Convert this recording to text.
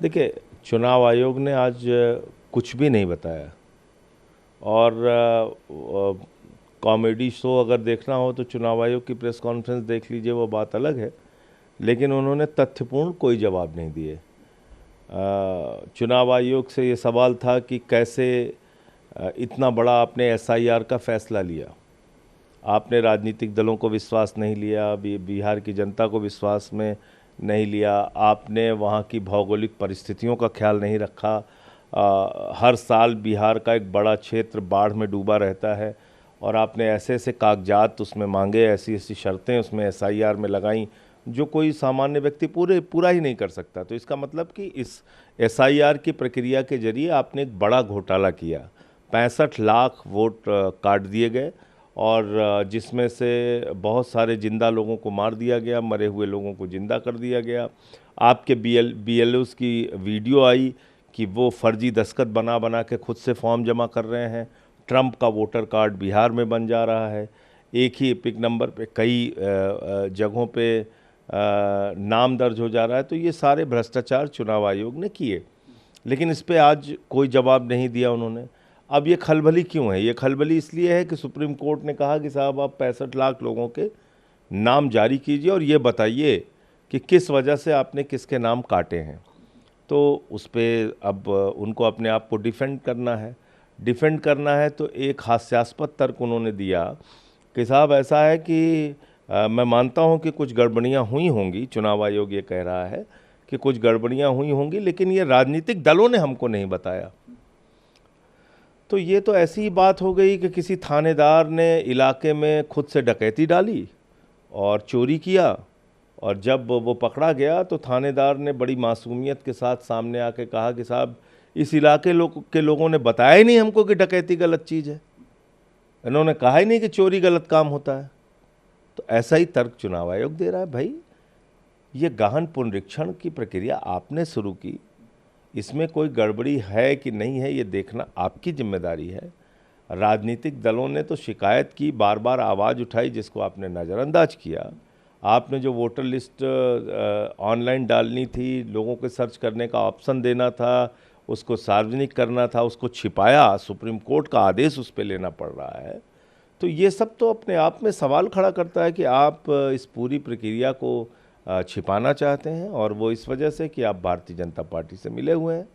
देखिए, चुनाव आयोग ने आज कुछ भी नहीं बताया। और कॉमेडी शो अगर देखना हो तो चुनाव आयोग की प्रेस कॉन्फ्रेंस देख लीजिए, वो बात अलग है। लेकिन उन्होंने तथ्यपूर्ण कोई जवाब नहीं दिए। चुनाव आयोग से ये सवाल था कि कैसे इतना बड़ा आपने एसआईआर का फैसला लिया। आपने राजनीतिक दलों को विश्वास नहीं लिया, बिहार की जनता को विश्वास में नहीं लिया, आपने वहाँ की भौगोलिक परिस्थितियों का ख्याल नहीं रखा। हर साल बिहार का एक बड़ा क्षेत्र बाढ़ में डूबा रहता है और आपने ऐसे ऐसे कागजात उसमें मांगे, ऐसी ऐसी शर्तें उसमें एसआईआर में लगाई जो कोई सामान्य व्यक्ति पूरा ही नहीं कर सकता। तो इसका मतलब कि इस एसआईआर की प्रक्रिया के जरिए आपने एक बड़ा घोटाला किया। 65 लाख वोट काट दिए गए और जिसमें से बहुत सारे जिंदा लोगों को मार दिया गया, मरे हुए लोगों को जिंदा कर दिया गया। आपके बीएलओस की वीडियो आई कि वो फर्जी दस्तखत बना बना के खुद से फॉर्म जमा कर रहे हैं। ट्रंप का वोटर कार्ड बिहार में बन जा रहा है। एक ही एपिक नंबर पे कई जगहों पे नाम दर्ज हो जा रहा है। तो ये सारे भ्रष्टाचार चुनाव आयोग ने किए, लेकिन इस पे आज कोई जवाब नहीं दिया उन्होंने। अब ये खलबली क्यों है? ये खलबली इसलिए है कि सुप्रीम कोर्ट ने कहा कि साहब आप 65 लाख लोगों के नाम जारी कीजिए और ये बताइए कि किस वजह से आपने किसके नाम काटे हैं। तो उस पर अब उनको अपने आप को डिफेंड करना है। तो एक हास्यास्पद तर्क उन्होंने दिया कि साहब ऐसा है कि मैं मानता हूं कि कुछ गड़बड़ियां हुई होंगी, चुनाव आयोग ये कह रहा है कि कुछ गड़बड़ियां हुई होंगी, लेकिन ये राजनीतिक दलों ने हमको नहीं बताया। तो ये तो ऐसी ही बात हो गई कि किसी थानेदार ने इलाके में खुद से डकैती डाली और चोरी किया, और जब वो पकड़ा गया तो थानेदार ने बड़ी मासूमियत के साथ सामने आके कहा कि साहब इस इलाके के लोगों ने बताया ही नहीं हमको कि डकैती गलत चीज़ है, इन्होंने कहा ही नहीं कि चोरी गलत काम होता है। तो ऐसा ही तर्क चुनाव आयोग दे रहा है। भाई, ये गहन पुनरीक्षण की प्रक्रिया आपने शुरू की, इसमें कोई गड़बड़ी है कि नहीं है ये देखना आपकी जिम्मेदारी है। राजनीतिक दलों ने तो शिकायत की, बार बार आवाज़ उठाई, जिसको आपने नज़रअंदाज किया। आपने जो वोटर लिस्ट ऑनलाइन डालनी थी, लोगों के सर्च करने का ऑप्शन देना था, उसको सार्वजनिक करना था, उसको छिपाया, सुप्रीम कोर्ट का आदेश उस पर लेना पड़ रहा है। तो ये सब तो अपने आप में सवाल खड़ा करता है कि आप इस पूरी प्रक्रिया को छिपाना चाहते हैं, और वो इस वजह से कि आप भारतीय जनता पार्टी से मिले हुए हैं।